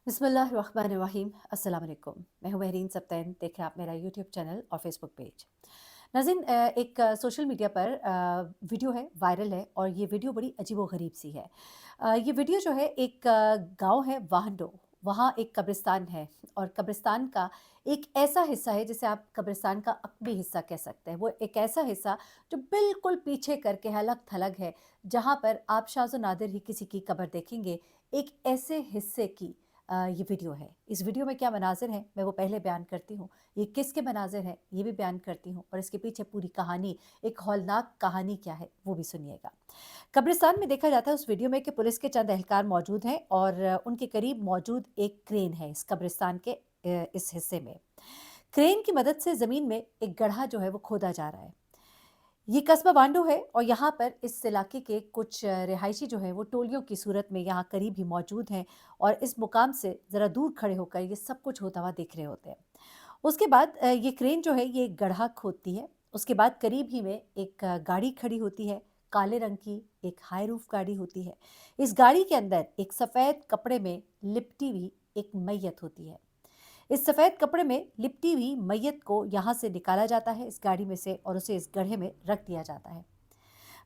बिस्मिल्लाहिर्रहमानिर्रहीम। अस्सलाम वालेकुम। मैं हूँ महरीन सब्तैन। देख रहे हैं आप मेरा यूट्यूब चैनल और फेसबुक पेज। नाज़रीन, एक सोशल मीडिया पर वीडियो है, वायरल है और ये वीडियो बड़ी अजीबो-गरीब सी है। ये वीडियो जो है एक गाँव है वाहंडो, वहाँ एक कब्रिस्तान है और कब्रिस्तान का एक ऐसा हिस्सा है जिसे आप कब्रिस्तान का अक़बी हिस्सा कह सकते हैं। वो एक ऐसा हिस्सा जो बिल्कुल पीछे करके है, अलग-थलग है, जहाँ पर आप शाज़-ओ-नादिर ही किसी की कब्र देखेंगे। एक ऐसे हिस्से की ये वीडियो है। इस वीडियो में क्या मनाज़िर हैं, मैं वो पहले बयान करती हूँ। ये किसके मनाज़िर हैं, ये भी बयान करती हूँ और इसके पीछे पूरी कहानी, एक हौलनाक कहानी क्या है, वो भी सुनिएगा। कब्रिस्तान में देखा जाता है उस वीडियो में कि पुलिस के चंद एहलकार मौजूद हैं और उनके करीब मौजूद एक क्रेन है इस कब्रिस्तान के इस हिस्से में। क्रेन की मदद से ज़मीन में एक गड्ढा जो है वो खोदा जा रहा है। ये कस्बा वांडो है और यहाँ पर इस इलाके के कुछ रिहायशी जो हैं वो टोलियों की सूरत में यहाँ करीब ही मौजूद हैं और इस मुकाम से ज़रा दूर खड़े होकर ये सब कुछ होता हुआ देख रहे होते हैं। उसके बाद ये क्रेन जो है ये एक गड्ढा खोदती है। उसके बाद करीब ही में एक गाड़ी खड़ी होती है, काले रंग की एक हाई रूफ गाड़ी होती है। इस गाड़ी के अंदर एक सफ़ेद कपड़े में लिपटी हुई एक मैयत होती है। इस सफ़ेद कपड़े में लिपटी हुई मैयत को यहाँ से निकाला जाता है इस गाड़ी में से और उसे इस गड्ढे में रख दिया जाता है।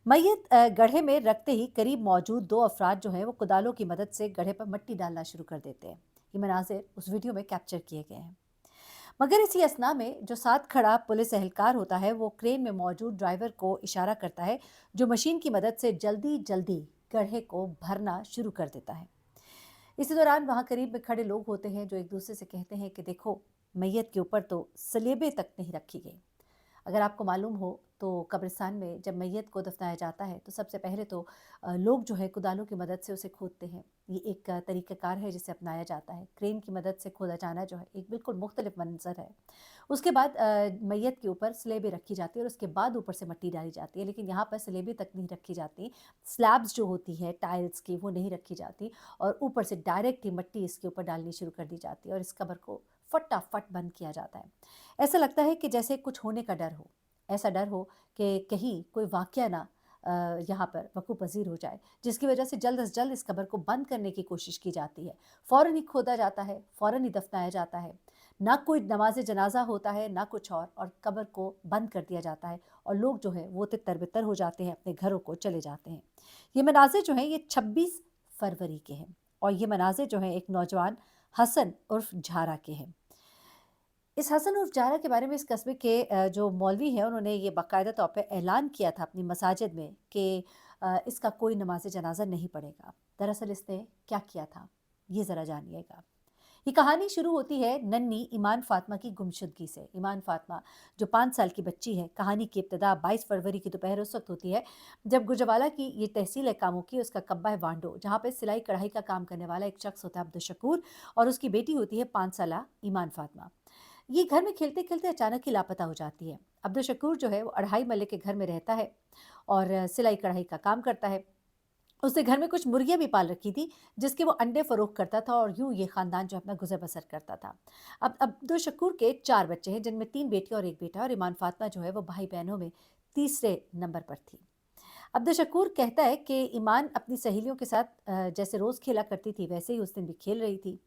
मैयत गड्ढे में रखते ही करीब मौजूद 2 अफ़राद जो हैं वो कुदालों की मदद से गड्ढे पर मिट्टी डालना शुरू कर देते हैं। ये मनाज़िर उस वीडियो में कैप्चर किए गए हैं। मगर इसी असना में जो साथ खड़ा पुलिस एहलकार होता है वो क्रेन में मौजूद ड्राइवर को इशारा करता है, जो मशीन की मदद से जल्दी-जल्दी गड्ढे को भरना शुरू कर देता है। इसी दौरान वहाँ करीब में खड़े लोग होते हैं जो एक-दूसरे से कहते हैं कि देखो, मैयत के ऊपर तो सलेबे तक नहीं रखी गई। अगर आपको मालूम हो तो कब्रिस्तान में जब मैयत को दफनाया जाता है तो सबसे पहले तो लोग जो है कुदालों की मदद से उसे खोदते हैं। ये एक तरीक़ाकार है जिसे अपनाया जाता है। क्रेन की मदद से खोदा जाना जो है एक बिल्कुल मुख्तलिफ मंज़र है। उसके बाद मैयत के ऊपर स्लेबें रखी जाती है और उसके बाद ऊपर से मिट्टी डाली जाती है, लेकिन यहाँ पर स्लेबें तक नहीं रखी जाती। स्लैब्स जो होती है टाइल्स की वो नहीं रखी जाती और ऊपर से डायरेक्ट ही मिट्टी इसके ऊपर डालनी शुरू कर दी जाती है और इस कब्र को फटाफट बंद किया जाता है। ऐसा लगता है कि जैसे कुछ होने का डर हो। ऐसा डर हो कि कहीं कोई वाक़या ना यहाँ पर वक़ूअ पज़ीर हो जाए, जिसकी वजह से जल्द से जल्द इस कब्र को बंद करने की कोशिश की जाती है। फ़ौरन ही खोदा जाता है, फ़ौरन ही दफ़नाया जाता है। ना कोई नमाज़ जनाज़ा होता है, ना कुछ और कब्र को बंद कर दिया जाता है और लोग जो हैं वो तितर-बितर हो जाते हैं, अपने घरों को चले जाते हैं। ये मनाज़िर जो हैं ये 26 फरवरी के हैं और ये मनाज़िर जो हैं एक नौजवान हसन उर्फ़ झारा के हैं। इस हसन उर्फ जारा के बारे में इस कस्बे के जो मौलवी हैं उन्होंने ये बाकायदा तौर पे ऐलान किया था अपनी मसाजिद में कि इसका कोई नमाज जनाजा नहीं पड़ेगा। दरअसल इसने क्या किया था, ये ज़रा जानिएगा। ये कहानी शुरू होती है नन्ही ईमान फ़ातिमा की गुमशुदगी से। ईमान फ़ातिमा जो 5 साल की बच्ची है, कहानी की इब्तिदा 22 फरवरी की दोपहर उस वक़्त होती है जब गुजरावाला की ये तहसील है कामों की, उसका कस्बा है वांडो, जहाँ पे सिलाई कढ़ाई का काम करने वाला एक शख्स होता है अब्दुल शकूर और उसकी बेटी होती है 5 साला ईमान फ़ातिमा। ये घर में खेलते-खेलते अचानक ही लापता हो जाती है। अब्दुल शकूर जो है वो अढ़ाई मल्ले के घर में रहता है और सिलाई-कढ़ाई का काम करता है। उसने घर में कुछ मुर्गियाँ भी पाल रखी थी, जिसके वो अंडे फ़रोख्त करता था और यूँ ये ख़ानदान जो है अपना गुज़र-बसर करता था। अब अब्दुल शकूर के 4 बच्चे हैं, जिनमें 3 बेटियाँ और 1 बेटा है और ईमान फ़ातिमा जो है वो भाई-बहनों में तीसरे नंबर पर थी। अब्दुल शकूर कहता है कि ईमान अपनी सहेलियों के साथ जैसे रोज़ खेला करती थी, वैसे ही उस दिन भी खेल रही थी।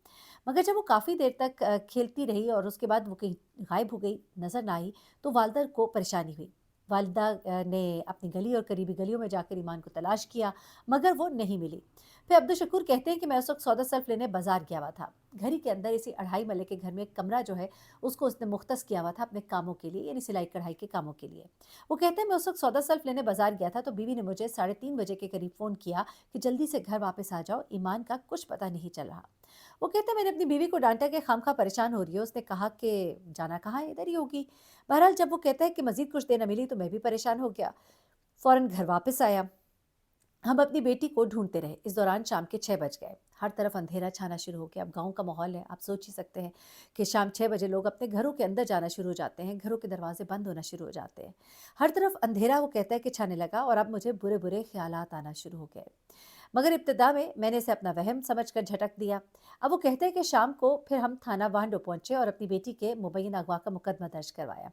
मगर जब वो काफ़ी देर तक खेलती रही और उसके बाद वो कहीं गायब हो गई, नज़र ना आई, तो वालिदा को परेशानी हुई। वालिदा ने अपनी गली और करीबी गलियों में जाकर ईमान को तलाश किया, मगर वो नहीं मिली। फिर अब्दुल शकूर कहते हैं कि मैं उस वक़्त सौदा-सर्फ़ लेने बाज़ार गया हुआ था। घर ही के अंदर इसी अढ़ाई मल्ले के घर में एक कमरा जो है, उसको उसने मुख़्तस किया हुआ था अपने कामों के लिए, यानी सिलाई-कढ़ाई के कामों के लिए। वो कहते हैं मैं उस वक़्त सौदा-सर्फ़ लेने बाज़ार गया था तो बीवी ने मुझे साढ़े 3 बजे के करीब फ़ोन किया कि जल्दी से घर वापस आ जाओ, ईमान का कुछ पता नहीं चल रहा। वो कहते हैं मैंने अपनी बीवी को डाँटा कि खामख़ा परेशान हो रही है, उसने कहा कि जाना कहाँ है, इधर ही होगी। बहरहाल जब वो कहता है कि मज़ीद कुछ देर न मिली तो मैं भी परेशान हो गया, फ़ौरन घर वापस आया। हम अपनी बेटी को ढूँढते रहे। इस दौरान शाम के 6 बज गए। हर तरफ अंधेरा छाना शुरू हो गया। अब गाँव का माहौल है, आप सोच ही सकते हैं कि शाम 6 बजे लोग अपने घरों के अंदर जाना शुरू हो जाते हैं, घरों के दरवाज़े बंद होना शुरू हो जाते हैं। हर तरफ अंधेरा वो कहता है कि छाने लगा और अब मुझे बुरे-बुरे ख़्यालात आना शुरू हो गए। मगर इब्तिदा में मैंने इसे अपना वहम समझकर झटक दिया। अब वो कहते हैं कि शाम को फिर हम थाना वांडो पहुँचे और अपनी बेटी के मुबैना अगवा का मुकदमा दर्ज करवाया।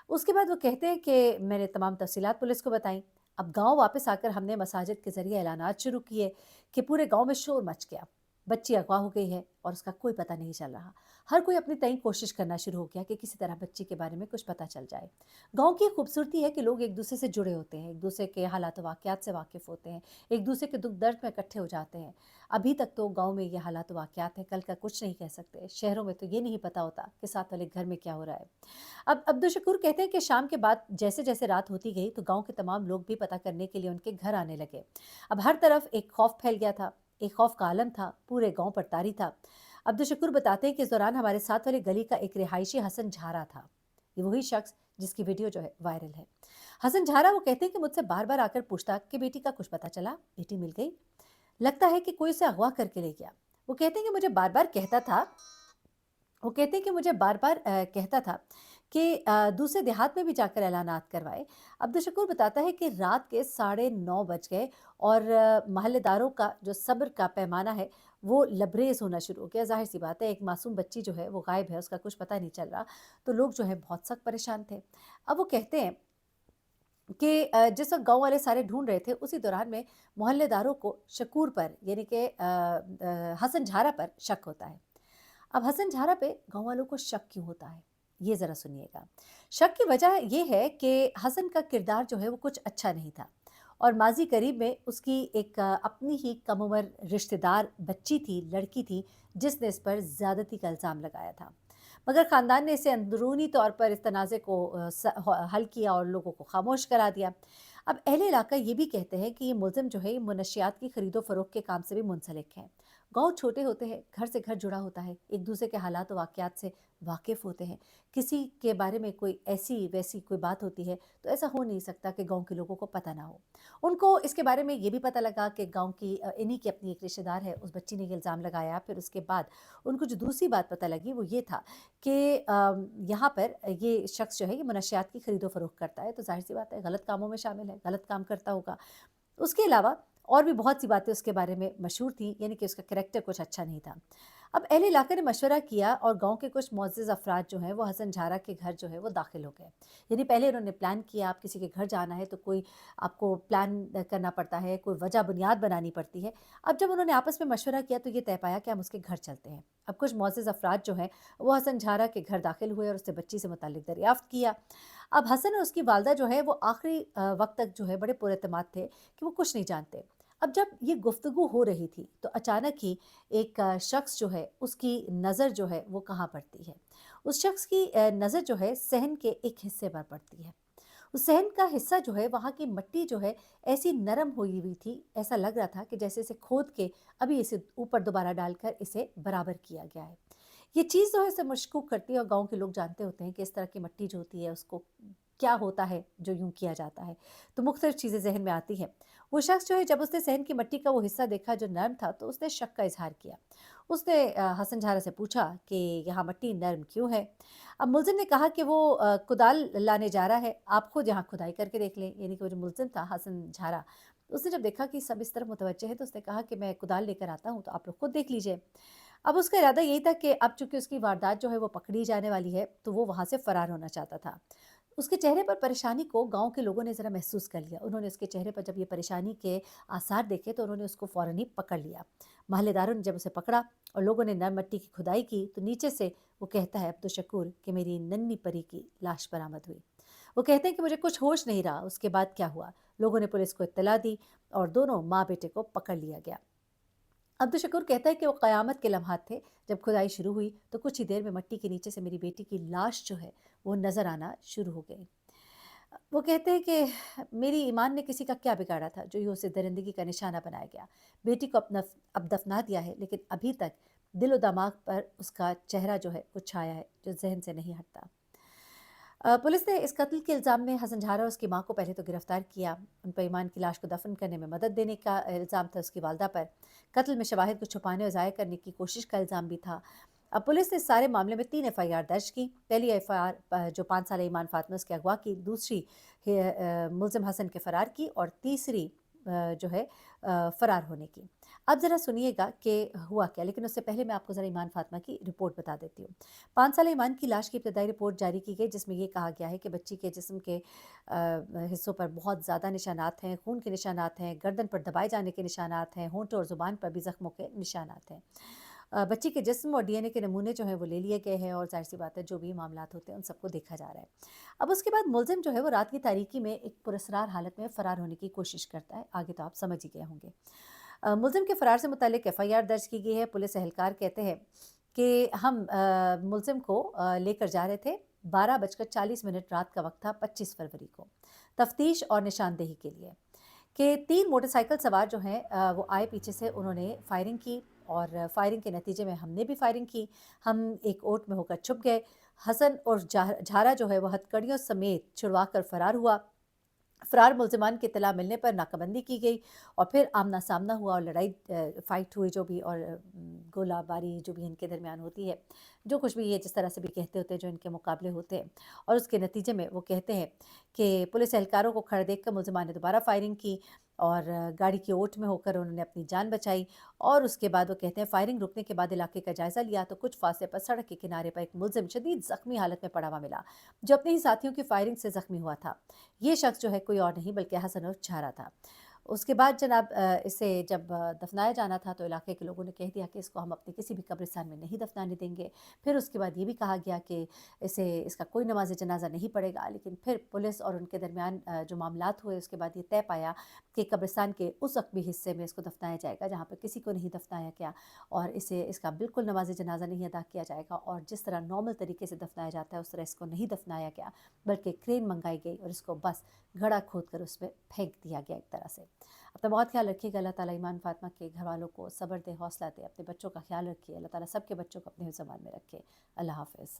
उसके बाद वो कहते हैं कि मैंने तमाम तफ़सीलात पुलिस को बताई। अब गाँव वापस आकर हमने मसाजिद के ज़रिए ऐलानात शुरू किए कि पूरे गाँव में शोर मच गया। बच्ची अगवा हो गई है और उसका कोई पता नहीं चल रहा। हर कोई अपनी तय कोशिश करना शुरू हो गया कि किसी तरह बच्ची के बारे में कुछ पता चल जाए। गाँव की खूबसूरती है कि लोग एक दूसरे से जुड़े होते हैं, एक दूसरे के हालात वाक़यात से वाकिफ़ होते हैं, एक दूसरे के दुख दर्द में इकट्ठे हो जाते हैं। अभी तक तो गाँव में ये हालात वाक़यात हैं, कल का कुछ नहीं कह सकते। शहरों में तो ये नहीं पता होता कि साथ वाले घर में क्या हो रहा है। अब अब्दुल शकूर कहते हैं कि शाम के बाद जैसे-जैसे रात होती गई तो गाँव के तमाम लोग भी पता करने के लिए उनके घर आने लगे। अब हर तरफ एक खौफ फैल गया था, एक खौफ का आलम था, पूरे गाँव पर तारी था। अब्दुल शकूर बताते हैं कि इस दौरान हमारे साथ वाली गली का एक रिहायशी हसन झारा था। ये वही शख्स जिसकी वीडियो जो है वायरल है। हसन झारा वो कहते हैं कि मुझसे बार-बार आकर पूछता कि बेटी का कुछ पता चला? बेटी मिल गई? लगता है कि कोई उसे अगवा करके ले गया। वो कहते हैं कि मुझे बार-बार कहता था वो कहते हैं कि मुझे बार-बार कहता था कि दूसरे देहात में भी जाकर ऐलानात करवाए। अब्दुल शकूर बताता है कि रात के साढ़े 9 बज गए और मोहल्लेदारों का जो सब्र का पैमाना है, वो लबरेज़ होना शुरू हो गया। ज़ाहिर-सी बात है, एक मासूम बच्ची जो है, वो गायब है, उसका कुछ पता नहीं चल रहा। तो लोग जो है, बहुत सख्त परेशान थे। अब वो कहते हैं कि जिस वक़्त गाँव वाले सारे ढूँढ रहे थे, उसी दौरान में मोहल्लेदारों को शकूर पर यानी कि हसन झारा पर शक होता है। अब हसन झारा पे गाँव वालों को शक क्यों होता है? ये ज़रा सुनिएगा। शक की वजह ये है कि हसन का किरदार जो है वो कुछ अच्छा नहीं था और माज़ी करीब में उसकी एक अपनी ही कम उम्र रिश्तेदार बच्ची थी, लड़की थी, जिसने इस पर ज़्यादती का इल्ज़ाम लगाया था। मगर ख़ानदान ने इसे अंदरूनी तौर पर इस तनाज़े को हल किया और लोगों को ख़ामोश करा दिया। अब अहले इलाका ये भी कहते हैं कि ये मुलज़िम जो है ये मुनशियात की ख़रीदो-फ़रोख्त के काम से भी मुंसलिक है। गाँव छोटे होते हैं, घर से घर जुड़ा होता है, एक दूसरे के हालात व वाक़यात से वाकिफ़ होते हैं। किसी के बारे में कोई ऐसी-वैसी कोई बात होती है, तो ऐसा हो नहीं सकता कि गाँव के लोगों को पता ना हो। उनको इसके बारे में ये भी पता लगा कि गाँव की इन्हीं की अपनी एक रिश्तेदार है, उस बच्ची ने ये इल्ज़ाम लगाया। फिर उसके बाद उनको जो दूसरी बात पता लगी वो ये था कि यहाँ पर ये शख़्स जो है ये मनशियात की ख़रीदो-फ़रोख्त करता है, तो ज़ाहिर-सी बात है गलत कामों में शामिल है, गलत काम करता होगा। उसके अलावा और भी बहुत सी बातें उसके बारे में मशहूर थीं, यानी कि उसका करैक्टर कुछ अच्छा नहीं था। अब अहले इलाके ने मशवरा किया और गाँव के कुछ मुअज़्ज़ज़ अफ़राद जो हैं, वो हसन झारा के घर जो है वो दाखिल हो गए। यानी पहले उन्होंने प्लान किया, आप किसी के घर जाना है तो कोई आपको प्लान करना पड़ता है, कोई वजह बुनियाद बनानी पड़ती है। अब जब उन्होंने आपस में मशवरा किया तो ये तय पाया कि हम उसके घर चलते हैं। अब कुछ मुअज़्ज़ज़ अफ़राद जो हैं, वो हसन झारा के घर दाखिल हुए और उससे बच्ची से मुतल्लिक़ दरियाफ़्त किया। अब हसन और उसकी वालिदा जो है वो आखिरी वक़्त तक जो है बड़े पुरएतमाद थे कि वो कुछ नहीं जानते। अब जब ये गुफ्तगू हो रही थी तो अचानक ही एक शख्स जो है उसकी नज़र जो है वो कहाँ पड़ती है? उस शख्स की नज़र जो है सहन के एक हिस्से पर पड़ती है। उस सहन का हिस्सा जो है वहाँ की मिट्टी जो है ऐसी नरम हुई हुई थी, ऐसा लग रहा था कि जैसे इसे खोद के अभी इसे ऊपर दोबारा डालकर इसे बराबर किया गया है। ये चीज़ जो है इसे मशकूक करती है और गाँव के लोग जानते होते हैं कि इस तरह की मिट्टी जो होती है उसको क्या होता है जो यूँ किया जाता है। तो मुख्तलिफ़ चीज़ें ज़हन में आती हैं। वो शख़्स जो है जब उसने सहन की मिट्टी का वो हिस्सा देखा जो नर्म था तो उसने शक का इज़हार किया। उसने हसन झारा से पूछा कि यहाँ मिट्टी नर्म क्यों है? अब मुल्ज़िम ने कहा कि वो कुदाल लाने जा रहा है, आप खुद यहाँ खुदाई करके देख लें। यानी कि वो जो मुल्ज़िम था हसन झारा, उसने जब देखा कि सब इस तरफ मुतवज्जे हैं तो उसने कहा कि मैं कुदाल लेकर आता हूँ तो आप लोग खुद देख लीजिए। अब उसका इरादा यही था कि अब चूँकि उसकी वारदात जो है वो पकड़ी जाने वाली है, तो वो वहाँ से फ़रार होना चाहता था। उसके चेहरे पर परेशानी को गाँव के लोगों ने ज़रा महसूस कर लिया। उन्होंने उसके चेहरे पर जब ये परेशानी के आसार देखे तो उन्होंने उसको फ़ौरन ही पकड़ लिया। मोहल्लेदारों ने जब उसे पकड़ा और लोगों ने नम मिट्टी की खुदाई की तो नीचे से वो कहता है अब्दुल शकूर कि मेरी नन्ही परी की लाश बरामद हुई। वो कहते हैं कि मुझे कुछ होश नहीं रहा, उसके बाद क्या हुआ? लोगों ने पुलिस को इत्तला दी और दोनों माँ-बेटे को पकड़ लिया गया। अब्दुल शकूर कहता है कि वो क़यामत के लम्हात थे, जब खुदाई शुरू हुई तो कुछ ही देर में मिट्टी के नीचे से मेरी बेटी की लाश जो है, वो नज़र आना शुरू हो गई। वो कहते हैं कि मेरी ईमान ने किसी का क्या बिगाड़ा था, जो यूँ उसे दरिंदगी का निशाना बनाया गया। बेटी को अपना अब दफ़ना दिया है, लेकिन अभी तक दिल-ओ दिमाग पर उसका चेहरा जो है, वो छाया है, जो ज़हन से नहीं हटता। पुलिस ने इस कत्ल के इल्ज़ाम में हसन झारा और उसकी माँ को पहले तो गिरफ्तार किया। उन पर ईमान की लाश को दफन करने में मदद देने का इल्ज़ाम था उसकी वालदा पर। कत्ल में शवाहिद को छुपाने और ज़ाया करने की कोशिश का इल्ज़ाम भी था। अब पुलिस ने इस सारे मामले में 3 एफ़आईआर दर्ज की। पहली एफ़आईआर जो 5 साला ईमान फ़ातिमा उसके अगवा की, दूसरी मुल्ज़िम हसन के फ़रार की और तीसरी जो है फ़रार होने की। अब ज़रा सुनिएगा कि हुआ क्या, लेकिन उससे पहले मैं आपको ज़रा ईमान फ़ातिमा की रिपोर्ट बता देती हूँ। 5 साला ईमान की लाश की इब्तदाई रिपोर्ट जारी की गई, जिसमें ये कहा गया है कि बच्ची के जिस्म के हिस्सों पर बहुत ज़्यादा निशानात हैं, खून के निशानात हैं, गर्दन पर दबाए जाने के निशानात हैं, होंठ और ज़ुबान पर भी ज़ख्मों के निशानात हैं। बच्ची के जिस्म और डीएनए के नमूने जो हैं वो ले लिए गए हैं, और ज़ाहिर सी बात है जो भी मामलात होते हैं उन सबको देखा जा रहा है। अब उसके बाद मुलज़िम जो है वो रात की तारीकी में एक पुरअसरार हालत में फ़रार होने की कोशिश करता है। आगे तो आप समझ ही गए होंगे। मुलज़िम के फ़रार से मुतल्लिक़ एफ़आईआर दर्ज की गई है। पुलिस एहलकार कहते हैं कि हम मुलज़िम को लेकर जा रहे थे, 12 बजकर 40 मिनट रात का वक़्त था 25 फरवरी को, तफ़्तीश और निशानदेही के लिए। कि 3 मोटरसाइकिल सवार जो हैं वो आए पीछे से, उन्होंने फायरिंग की, और फायरिंग के नतीजे में हमने भी फायरिंग की। हम एक ओट में होकर छुप गए। हसन और झारा जो है वो हथकड़ियों समेत छुड़वा कर फ़रार हुआ। फ़रार मुल्ज़िमान की इत्तला मिलने पर नाकाबंदी की गई, और फिर आमना-सामना हुआ और लड़ाई फ़ाइट हुई, जो भी, और गोलाबारी जो भी इनके दरमियान होती है, जो कुछ भी ये जिस तरह से भी कहते होते हैं, जो इनके मुकाबले होते हैं। और उसके नतीजे में वो कहते हैं कि पुलिस एहलकारों को खड़े देखकर मुल्ज़िमान ने दोबारा फायरिंग की, और गाड़ी की ओट में होकर उन्होंने अपनी जान बचाई। और उसके बाद वो कहते हैं फायरिंग रुकने के बाद इलाके का जायज़ा लिया तो कुछ फासले पर सड़क के किनारे पर एक मुल्ज़िम शदीद ज़ख्मी हालत में पड़ा हुआ मिला, जो अपने ही साथियों की फायरिंग से ज़ख्मी हुआ था। ये शख्स जो है कोई और नहीं बल्कि हसन उर्फ छारा था। उसके बाद जनाब इसे जब दफ़नाया जाना था तो इलाके के लोगों ने कह दिया कि इसको हम अपने किसी भी कब्रिस्तान में नहीं दफ़नाने देंगे। फिर उसके बाद ये भी कहा गया कि इसका कोई नमाज़ जनाज़ा नहीं पड़ेगा। लेकिन फिर पुलिस और उनके दरमियान जो मामलात हुए, उसके बाद ये तय पाया कि कब्रिस्तान के उस अक़बी हिस्से में इसको दफ़नाया जाएगा जहाँ पर किसी को नहीं दफ़नाया गया, और इसका बिल्कुल नमाज़ जनाज़ा नहीं अदा किया जाएगा, और जिस तरह नॉर्मल तरीके से दफ़नाया जाता है उस तरह इसको नहीं दफ़नाया गया, बल्कि क्रेन मंगाई गई और इसको बस गड्ढा खोद कर उसमें फेंक दिया गया एक तरह से। अपना बहुत ख्याल रखिएगा। अल्लाह ताला ईमान फ़ातिमा के घरवालों को सब्र दे, हौसला दे। अपने बच्चों का ख्याल रखिए। अल्लाह ताला सबके बच्चों को अपने ज़बान में रखे। अल्लाह हाफ़िज़।